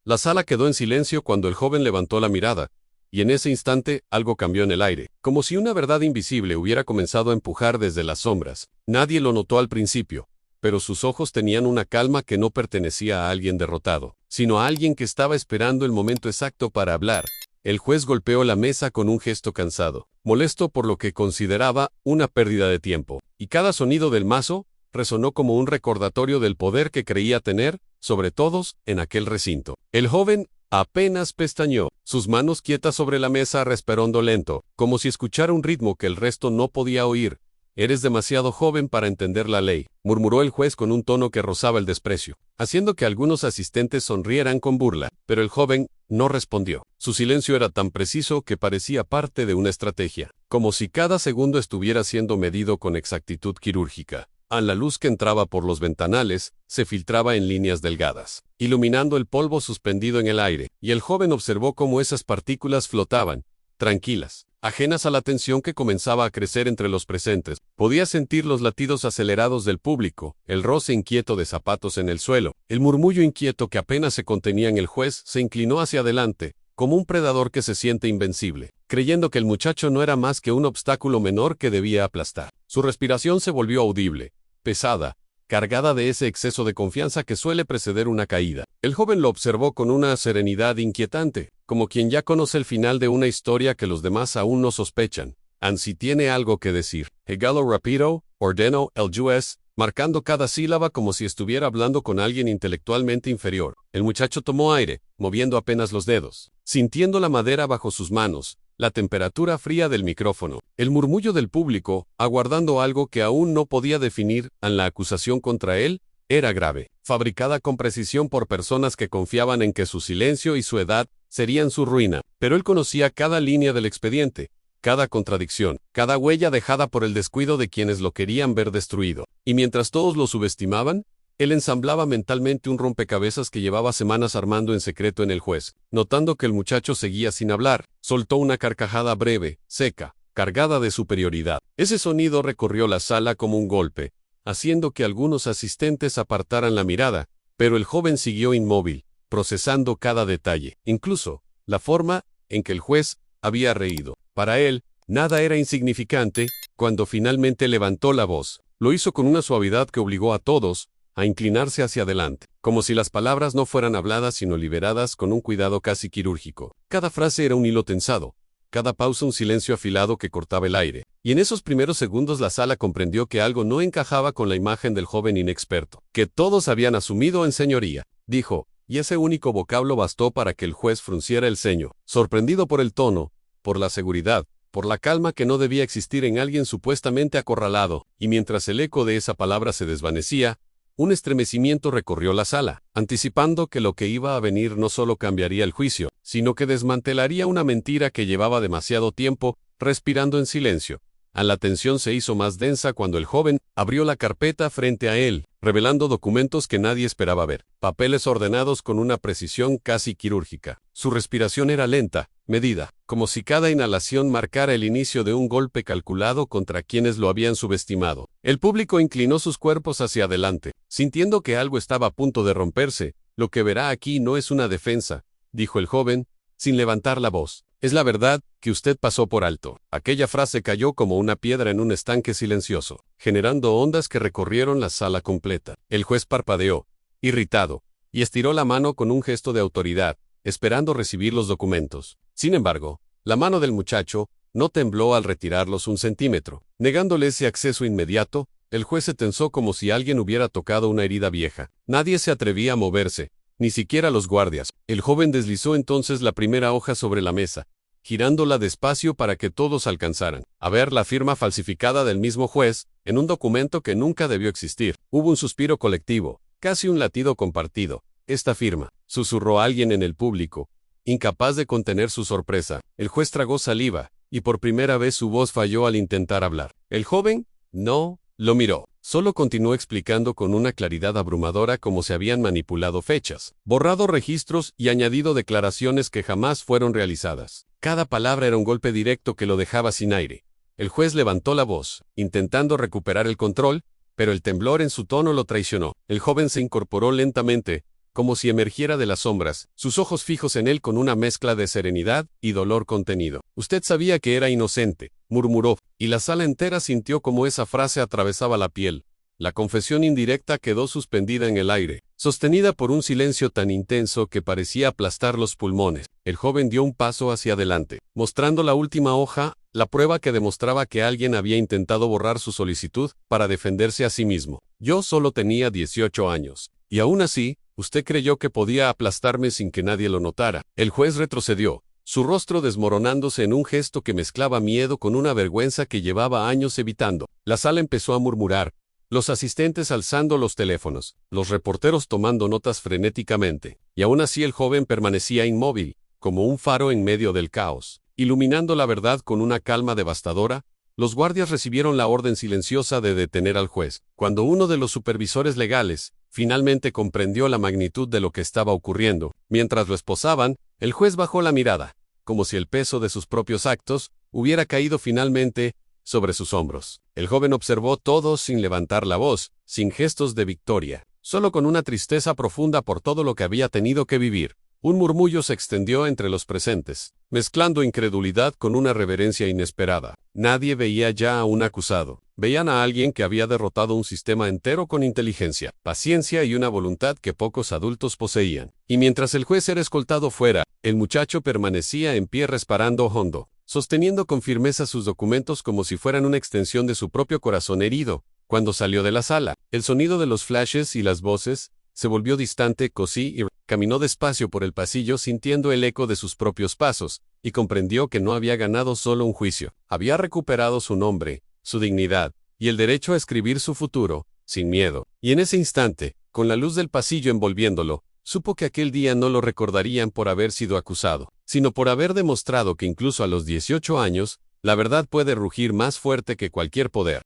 La sala quedó en silencio cuando el joven levantó la mirada, y en ese instante algo cambió en el aire, como si una verdad invisible hubiera comenzado a empujar desde las sombras. Nadie lo notó al principio, pero sus ojos tenían una calma que no pertenecía a alguien derrotado, sino a alguien que estaba esperando el momento exacto para hablar. El juez golpeó la mesa con un gesto cansado, molesto por lo que consideraba una pérdida de tiempo, y cada sonido del mazo resonó como un recordatorio del poder que creía tener sobre todos en aquel recinto. El joven apenas pestañeó, sus manos quietas sobre la mesa respirando lento, como si escuchara un ritmo que el resto no podía oír. «Eres demasiado joven para entender la ley», murmuró el juez con un tono que rozaba el desprecio, haciendo que algunos asistentes sonrieran con burla, pero el joven no respondió. Su silencio era tan preciso que parecía parte de una estrategia, como si cada segundo estuviera siendo medido con exactitud quirúrgica. La luz que entraba por los ventanales se filtraba en líneas delgadas, iluminando el polvo suspendido en el aire, y el joven observó cómo esas partículas flotaban, tranquilas, ajenas a la tensión que comenzaba a crecer entre los presentes. Podía sentir los latidos acelerados del público, el roce inquieto de zapatos en el suelo, el murmullo inquieto que apenas se contenía en el juez se inclinó hacia adelante, como un predador que se siente invencible, creyendo que el muchacho no era más que un obstáculo menor que debía aplastar. Su respiración se volvió audible, pesada, cargada de ese exceso de confianza que suele preceder una caída. El joven lo observó con una serenidad inquietante, como quien ya conoce el final de una historia que los demás aún no sospechan. «Ansi tiene algo que decir», «Hégalo rápido», ordenó el juez, marcando cada sílaba como si estuviera hablando con alguien intelectualmente inferior. El muchacho tomó aire, moviendo apenas los dedos, sintiendo la madera bajo sus manos, la temperatura fría del micrófono, el murmullo del público, aguardando algo que aún no podía definir. La acusación contra él era grave, fabricada con precisión por personas que confiaban en que su silencio y su edad serían su ruina, pero él conocía cada línea del expediente, cada contradicción, cada huella dejada por el descuido de quienes lo querían ver destruido. Y mientras todos lo subestimaban, él ensamblaba mentalmente un rompecabezas que llevaba semanas armando en secreto en el juez. Notando que el muchacho seguía sin hablar, soltó una carcajada breve, seca, cargada de superioridad. Ese sonido recorrió la sala como un golpe, haciendo que algunos asistentes apartaran la mirada, pero el joven siguió inmóvil, procesando cada detalle, incluso la forma en que el juez había reído. Para él, nada era insignificante. Cuando finalmente levantó la voz, lo hizo con una suavidad que obligó a todos a inclinarse hacia adelante, como si las palabras no fueran habladas sino liberadas con un cuidado casi quirúrgico. Cada frase era un hilo tensado, cada pausa un silencio afilado que cortaba el aire, y en esos primeros segundos la sala comprendió que algo no encajaba con la imagen del joven inexperto, que todos habían asumido en señoría, dijo, y ese único vocablo bastó para que el juez frunciera el ceño, sorprendido por el tono, por la seguridad, por la calma que no debía existir en alguien supuestamente acorralado, y mientras el eco de esa palabra se desvanecía, un estremecimiento recorrió la sala, anticipando que lo que iba a venir no solo cambiaría el juicio, sino que desmantelaría una mentira que llevaba demasiado tiempo respirando en silencio. La tensión se hizo más densa cuando el joven abrió la carpeta frente a él, revelando documentos que nadie esperaba ver, papeles ordenados con una precisión casi quirúrgica. Su respiración era lenta, medida, como si cada inhalación marcara el inicio de un golpe calculado contra quienes lo habían subestimado. El público inclinó sus cuerpos hacia adelante, sintiendo que algo estaba a punto de romperse. «Lo que verá aquí no es una defensa», dijo el joven, sin levantar la voz. «Es la verdad que usted pasó por alto». Aquella frase cayó como una piedra en un estanque silencioso, generando ondas que recorrieron la sala completa. El juez parpadeó, irritado, y estiró la mano con un gesto de autoridad, esperando recibir los documentos. Sin embargo, la mano del muchacho no tembló al retirarlos un centímetro. Negándole ese acceso inmediato, el juez se tensó como si alguien hubiera tocado una herida vieja. Nadie se atrevía a moverse, ni siquiera los guardias. El joven deslizó entonces la primera hoja sobre la mesa, girándola despacio para que todos alcanzaran a ver la firma falsificada del mismo juez, en un documento que nunca debió existir. Hubo un suspiro colectivo, casi un latido compartido. «Esta firma», susurró alguien en el público, incapaz de contener su sorpresa. El juez tragó saliva, y por primera vez su voz falló al intentar hablar. El joven no lo miró. Solo continuó explicando con una claridad abrumadora cómo se habían manipulado fechas, borrado registros y añadido declaraciones que jamás fueron realizadas. Cada palabra era un golpe directo que lo dejaba sin aire. El juez levantó la voz, intentando recuperar el control, pero el temblor en su tono lo traicionó. El joven se incorporó lentamente, como si emergiera de las sombras, sus ojos fijos en él con una mezcla de serenidad y dolor contenido. Usted sabía que era inocente, murmuró, y la sala entera sintió como esa frase atravesaba la piel. La confesión indirecta quedó suspendida en el aire, sostenida por un silencio tan intenso que parecía aplastar los pulmones. El joven dio un paso hacia adelante, mostrando la última hoja, la prueba que demostraba que alguien había intentado borrar su solicitud para defenderse a sí mismo. Yo solo tenía 18 años, y aún así, usted creyó que podía aplastarme sin que nadie lo notara. El juez retrocedió, su rostro desmoronándose en un gesto que mezclaba miedo con una vergüenza que llevaba años evitando. La sala empezó a murmurar, los asistentes alzando los teléfonos, los reporteros tomando notas frenéticamente, y aún así el joven permanecía inmóvil, como un faro en medio del caos. Iluminando la verdad con una calma devastadora, los guardias recibieron la orden silenciosa de detener al juez. Cuando uno de los supervisores legales finalmente comprendió la magnitud de lo que estaba ocurriendo, mientras lo esposaban, el juez bajó la mirada, como si el peso de sus propios actos hubiera caído finalmente sobre sus hombros. El joven observó todo sin levantar la voz, sin gestos de victoria, solo con una tristeza profunda por todo lo que había tenido que vivir. Un murmullo se extendió entre los presentes, mezclando incredulidad con una reverencia inesperada. Nadie veía ya a un acusado. Veían a alguien que había derrotado un sistema entero con inteligencia, paciencia y una voluntad que pocos adultos poseían. Y mientras el juez era escoltado fuera, el muchacho permanecía en pie respirando hondo, sosteniendo con firmeza sus documentos como si fueran una extensión de su propio corazón herido. Cuando salió de la sala, el sonido de los flashes y las voces se volvió distante. Cosí y caminó despacio por el pasillo sintiendo el eco de sus propios pasos, y comprendió que no había ganado solo un juicio. Había recuperado su nombre, su dignidad, y el derecho a escribir su futuro, sin miedo. Y en ese instante, con la luz del pasillo envolviéndolo, supo que aquel día no lo recordarían por haber sido acusado, sino por haber demostrado que incluso a los 18 años, la verdad puede rugir más fuerte que cualquier poder.